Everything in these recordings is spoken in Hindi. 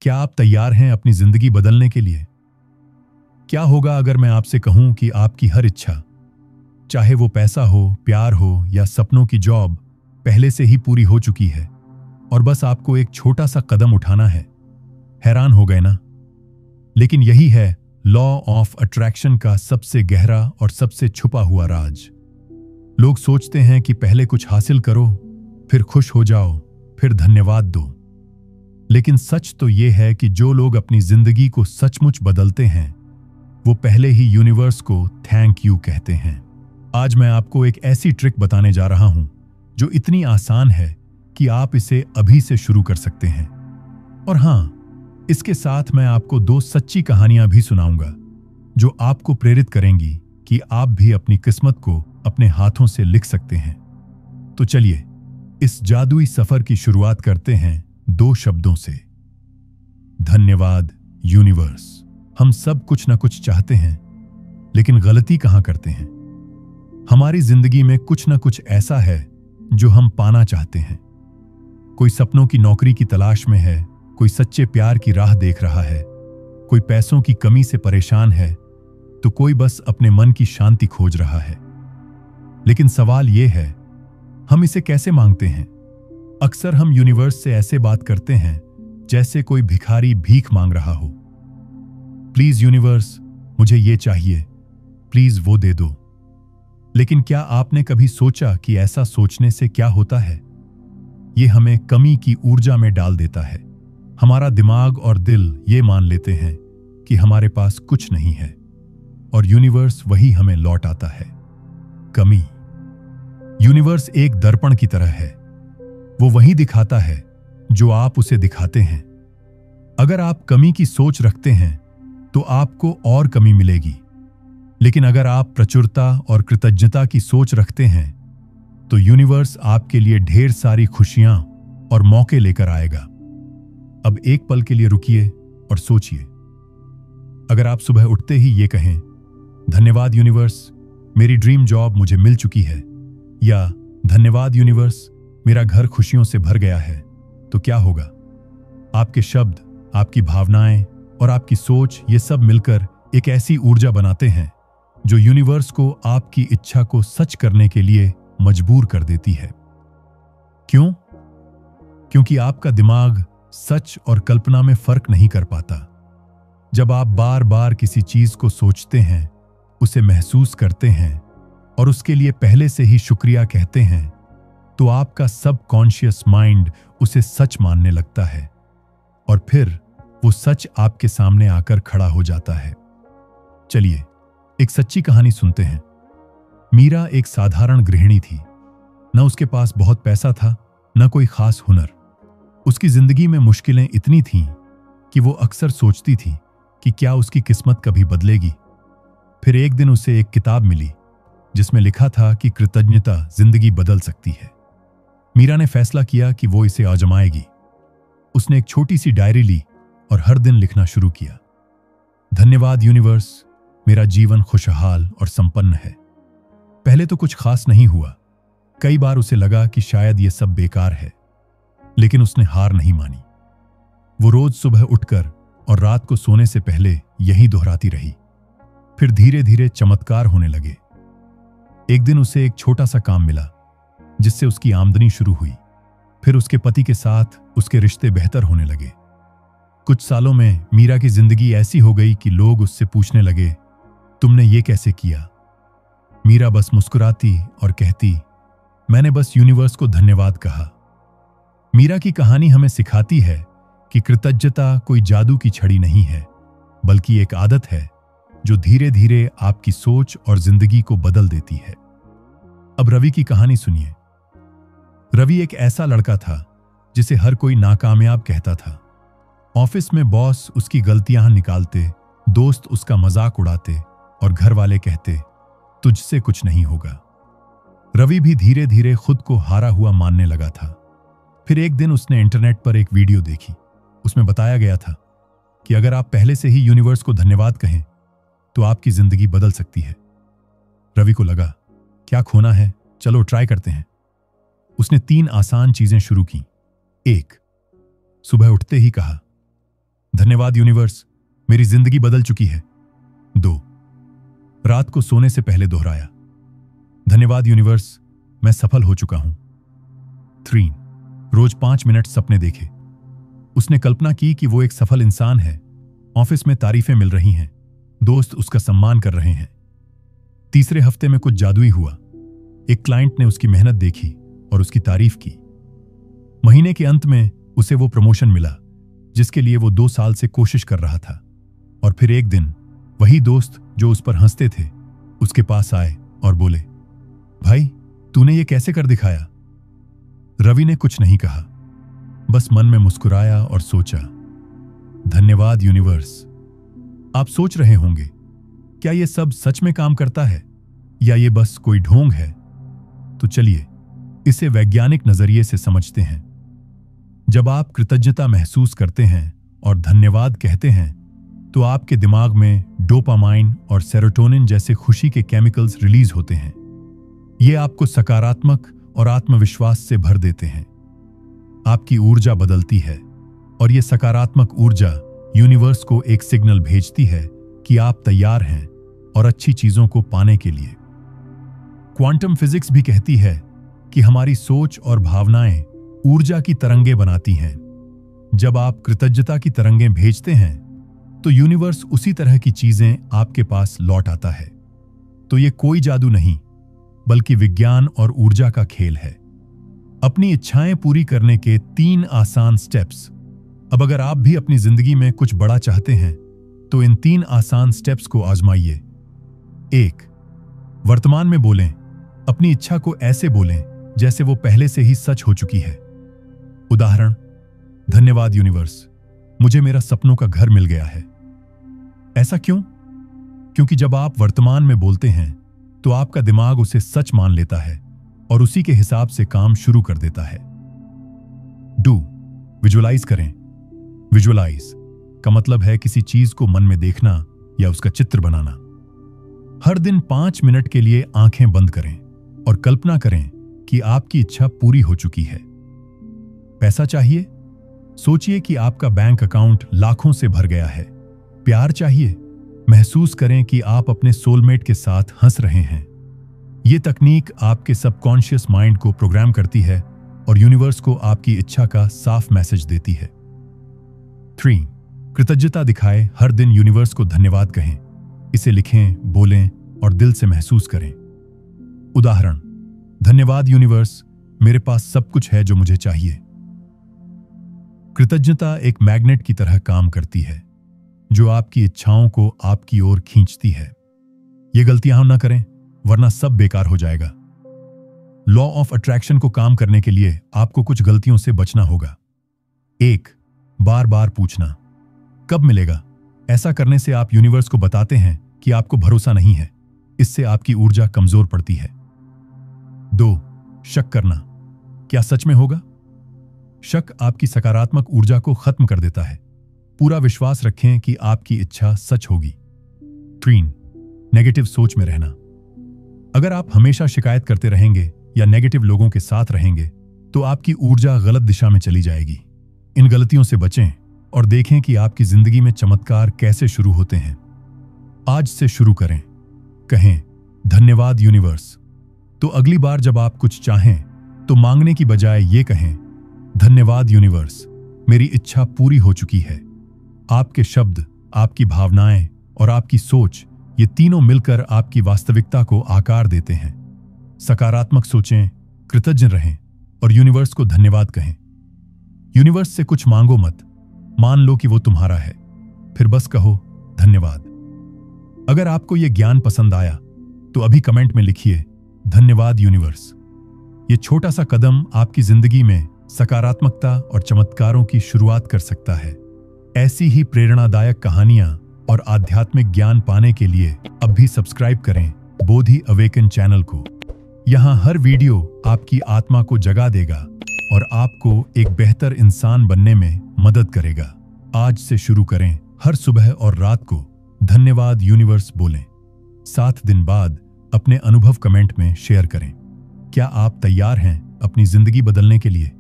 क्या आप तैयार हैं अपनी जिंदगी बदलने के लिए? क्या होगा अगर मैं आपसे कहूं कि आपकी हर इच्छा, चाहे वो पैसा हो, प्यार हो या सपनों की जॉब, पहले से ही पूरी हो चुकी है और बस आपको एक छोटा सा कदम उठाना है? हैरान हो गए ना? लेकिन यही है लॉ ऑफ अट्रैक्शन का सबसे गहरा और सबसे छुपा हुआ राज। लोग सोचते हैं कि पहले कुछ हासिल करो, फिर खुश हो जाओ, फिर धन्यवाद दो। लेकिन सच तो यह है कि जो लोग अपनी जिंदगी को सचमुच बदलते हैं, वो पहले ही यूनिवर्स को थैंक यू कहते हैं। आज मैं आपको एक ऐसी ट्रिक बताने जा रहा हूं जो इतनी आसान है कि आप इसे अभी से शुरू कर सकते हैं। और हां, इसके साथ मैं आपको 2 सच्ची कहानियां भी सुनाऊंगा जो आपको प्रेरित करेंगी कि आप भी अपनी किस्मत को अपने हाथों से लिख सकते हैं। तो चलिए इस जादुई सफर की शुरुआत करते हैं 2 शब्दों से। धन्यवाद यूनिवर्स। हम सब कुछ ना कुछ चाहते हैं, लेकिन गलती कहां करते हैं? हमारी जिंदगी में कुछ ना कुछ ऐसा है जो हम पाना चाहते हैं। कोई सपनों की नौकरी की तलाश में है, कोई सच्चे प्यार की राह देख रहा है, कोई पैसों की कमी से परेशान है, तो कोई बस अपने मन की शांति खोज रहा है। लेकिन सवाल यह है, हम इसे कैसे मांगते हैं? अक्सर हम यूनिवर्स से ऐसे बात करते हैं जैसे कोई भिखारी भीख मांग रहा हो। प्लीज यूनिवर्स, मुझे ये चाहिए, प्लीज वो दे दो। लेकिन क्या आपने कभी सोचा कि ऐसा सोचने से क्या होता है? ये हमें कमी की ऊर्जा में डाल देता है। हमारा दिमाग और दिल ये मान लेते हैं कि हमारे पास कुछ नहीं है, और यूनिवर्स वही हमें लौट आता है, कमी। यूनिवर्स एक दर्पण की तरह है। वो वही दिखाता है जो आप उसे दिखाते हैं। अगर आप कमी की सोच रखते हैं तो आपको और कमी मिलेगी। लेकिन अगर आप प्रचुरता और कृतज्ञता की सोच रखते हैं तो यूनिवर्स आपके लिए ढेर सारी खुशियां और मौके लेकर आएगा। अब एक पल के लिए रुकिए और सोचिए। अगर आप सुबह उठते ही ये कहें, धन्यवाद यूनिवर्स, मेरी ड्रीम जॉब मुझे मिल चुकी है, या धन्यवाद यूनिवर्स, मेरा घर खुशियों से भर गया है, तो क्या होगा? आपके शब्द, आपकी भावनाएं और आपकी सोच, ये सब मिलकर एक ऐसी ऊर्जा बनाते हैं जो यूनिवर्स को आपकी इच्छा को सच करने के लिए मजबूर कर देती है। क्यों? क्योंकि आपका दिमाग सच और कल्पना में फर्क नहीं कर पाता। जब आप बार बार किसी चीज को सोचते हैं, उसे महसूस करते हैं और उसके लिए पहले से ही शुक्रिया कहते हैं, तो आपका सबकॉन्शियस माइंड उसे सच मानने लगता है और फिर वो सच आपके सामने आकर खड़ा हो जाता है। चलिए एक सच्ची कहानी सुनते हैं। मीरा एक साधारण गृहिणी थी। न उसके पास बहुत पैसा था, न कोई खास हुनर। उसकी जिंदगी में मुश्किलें इतनी थीं कि वो अक्सर सोचती थी कि क्या उसकी किस्मत कभी बदलेगी। फिर एक दिन उसे एक किताब मिली जिसमें लिखा था कि कृतज्ञता जिंदगी बदल सकती है। मीरा ने फैसला किया कि वो इसे आजमाएगी। उसने एक छोटी सी डायरी ली और हर दिन लिखना शुरू किया। धन्यवाद यूनिवर्स, मेरा जीवन खुशहाल और संपन्न है। पहले तो कुछ खास नहीं हुआ। कई बार उसे लगा कि शायद ये सब बेकार है, लेकिन उसने हार नहीं मानी। वो रोज सुबह उठकर और रात को सोने से पहले यही दोहराती रही। फिर धीरे धीरे चमत्कार होने लगे। एक दिन उसे एक छोटा सा काम मिला जिससे उसकी आमदनी शुरू हुई। फिर उसके पति के साथ उसके रिश्ते बेहतर होने लगे। कुछ सालों में मीरा की जिंदगी ऐसी हो गई कि लोग उससे पूछने लगे, तुमने ये कैसे किया? मीरा बस मुस्कुराती और कहती, मैंने बस यूनिवर्स को धन्यवाद कहा। मीरा की कहानी हमें सिखाती है कि कृतज्ञता कोई जादू की छड़ी नहीं है, बल्कि एक आदत है जो धीरे धीरे आपकी सोच और जिंदगी को बदल देती है। अब रवि की कहानी सुनिए। रवि एक ऐसा लड़का था जिसे हर कोई नाकामयाब कहता था। ऑफिस में बॉस उसकी गलतियां निकालते, दोस्त उसका मजाक उड़ाते और घर वाले कहते, तुझसे कुछ नहीं होगा। रवि भी धीरे धीरे खुद को हारा हुआ मानने लगा था। फिर एक दिन उसने इंटरनेट पर एक वीडियो देखी। उसमें बताया गया था कि अगर आप पहले से ही यूनिवर्स को धन्यवाद कहें तो आपकी जिंदगी बदल सकती है। रवि को लगा, क्या खोना है, चलो ट्राई करते हैं। उसने 3 आसान चीजें शुरू की। 1, सुबह उठते ही कहा, धन्यवाद यूनिवर्स, मेरी जिंदगी बदल चुकी है। 2. रात को सोने से पहले दोहराया, धन्यवाद यूनिवर्स, मैं सफल हो चुका हूं। 3. रोज 5 मिनट सपने देखे। उसने कल्पना की कि वो एक सफल इंसान है, ऑफिस में तारीफें मिल रही हैं, दोस्त उसका सम्मान कर रहे हैं। तीसरे हफ्ते में कुछ जादुई हुआ। एक क्लाइंट ने उसकी मेहनत देखी और उसकी तारीफ की। महीने के अंत में उसे वो प्रमोशन मिला जिसके लिए वो 2 साल से कोशिश कर रहा था। और फिर एक दिन वही दोस्त जो उस पर हंसते थे उसके पास आए और बोले, भाई तूने ये कैसे कर दिखाया? रवि ने कुछ नहीं कहा, बस मन में मुस्कुराया और सोचा, धन्यवाद यूनिवर्स। आप सोच रहे होंगे, क्या ये सब सच में काम करता है या ये बस कोई ढोंग है? तो चलिए इसे वैज्ञानिक नजरिए से समझते हैं। जब आप कृतज्ञता महसूस करते हैं और धन्यवाद कहते हैं तो आपके दिमाग में डोपामाइन और सेरोटोनिन जैसे खुशी के केमिकल्स रिलीज होते हैं। ये आपको सकारात्मक और आत्मविश्वास से भर देते हैं। आपकी ऊर्जा बदलती है और ये सकारात्मक ऊर्जा यूनिवर्स को एक सिग्नल भेजती है कि आप तैयार हैं और अच्छी चीजों को पाने के लिए। क्वांटम फिजिक्स भी कहती है कि हमारी सोच और भावनाएं ऊर्जा की तरंगें बनाती हैं। जब आप कृतज्ञता की तरंगें भेजते हैं तो यूनिवर्स उसी तरह की चीजें आपके पास लौट आता है। तो ये कोई जादू नहीं, बल्कि विज्ञान और ऊर्जा का खेल है। अपनी इच्छाएं पूरी करने के 3 आसान स्टेप्स। अब अगर आप भी अपनी जिंदगी में कुछ बड़ा चाहते हैं तो इन 3 आसान स्टेप्स को आजमाइए। 1. वर्तमान में बोलें। अपनी इच्छा को ऐसे बोलें जैसे वो पहले से ही सच हो चुकी है। उदाहरण, धन्यवाद यूनिवर्स, मुझे मेरा सपनों का घर मिल गया है। ऐसा क्यों? क्योंकि जब आप वर्तमान में बोलते हैं तो आपका दिमाग उसे सच मान लेता है और उसी के हिसाब से काम शुरू कर देता है। 2. विजुअलाइज करें। विजुअलाइज का मतलब है किसी चीज को मन में देखना या उसका चित्र बनाना। हर दिन 5 मिनट के लिए आंखें बंद करें और कल्पना करें कि आपकी इच्छा पूरी हो चुकी है। पैसा चाहिए? सोचिए कि आपका बैंक अकाउंट लाखों से भर गया है। प्यार चाहिए? महसूस करें कि आप अपने सोलमेट के साथ हंस रहे हैं। यह तकनीक आपके सबकॉन्शियस माइंड को प्रोग्राम करती है और यूनिवर्स को आपकी इच्छा का साफ मैसेज देती है। 3. कृतज्ञता दिखाएं। हर दिन यूनिवर्स को धन्यवाद कहें। इसे लिखें, बोलें और दिल से महसूस करें। उदाहरण, धन्यवाद यूनिवर्स, मेरे पास सब कुछ है जो मुझे चाहिए। कृतज्ञता एक मैग्नेट की तरह काम करती है जो आपकी इच्छाओं को आपकी ओर खींचती है। ये गलतियां न करें वरना सब बेकार हो जाएगा। लॉ ऑफ अट्रैक्शन को काम करने के लिए आपको कुछ गलतियों से बचना होगा। 1. बार बार पूछना, कब मिलेगा? ऐसा करने से आप यूनिवर्स को बताते हैं कि आपको भरोसा नहीं है। इससे आपकी ऊर्जा कमजोर पड़ती है। 2. शक करना, क्या सच में होगा? शक आपकी सकारात्मक ऊर्जा को खत्म कर देता है। पूरा विश्वास रखें कि आपकी इच्छा सच होगी। 3. नेगेटिव सोच में रहना। अगर आप हमेशा शिकायत करते रहेंगे या नेगेटिव लोगों के साथ रहेंगे तो आपकी ऊर्जा गलत दिशा में चली जाएगी। इन गलतियों से बचें और देखें कि आपकी जिंदगी में चमत्कार कैसे शुरू होते हैं। आज से शुरू करें। कहें, धन्यवाद यूनिवर्स। तो अगली बार जब आप कुछ चाहें तो मांगने की बजाय ये कहें, धन्यवाद यूनिवर्स, मेरी इच्छा पूरी हो चुकी है। आपके शब्द, आपकी भावनाएं और आपकी सोच, ये तीनों मिलकर आपकी वास्तविकता को आकार देते हैं। सकारात्मक सोचें, कृतज्ञ रहें और यूनिवर्स को धन्यवाद कहें। यूनिवर्स से कुछ मांगो मत, मान लो कि वो तुम्हारा है, फिर बस कहो धन्यवाद। अगर आपको यह ज्ञान पसंद आया तो अभी कमेंट में लिखिए, धन्यवाद यूनिवर्स। ये छोटा सा कदम आपकी जिंदगी में सकारात्मकता और चमत्कारों की शुरुआत कर सकता है। ऐसी ही प्रेरणादायक कहानियां और आध्यात्मिक ज्ञान पाने के लिए अब भी सब्सक्राइब करें बोधि अवेकन चैनल को। यहाँ हर वीडियो आपकी आत्मा को जगा देगा और आपको एक बेहतर इंसान बनने में मदद करेगा। आज से शुरू करें, हर सुबह और रात को धन्यवाद यूनिवर्स बोलें। 7 दिन बाद अपने अनुभव कमेंट में शेयर करें। क्या आप तैयार हैं अपनी जिंदगी बदलने के लिए?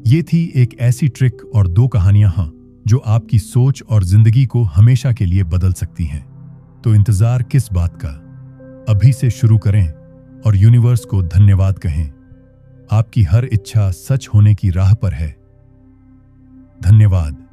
ये थी एक ऐसी ट्रिक और 2 कहानियां जो आपकी सोच और जिंदगी को हमेशा के लिए बदल सकती हैं। तो इंतजार किस बात का, अभी से शुरू करें और यूनिवर्स को धन्यवाद कहें। आपकी हर इच्छा सच होने की राह पर है। धन्यवाद।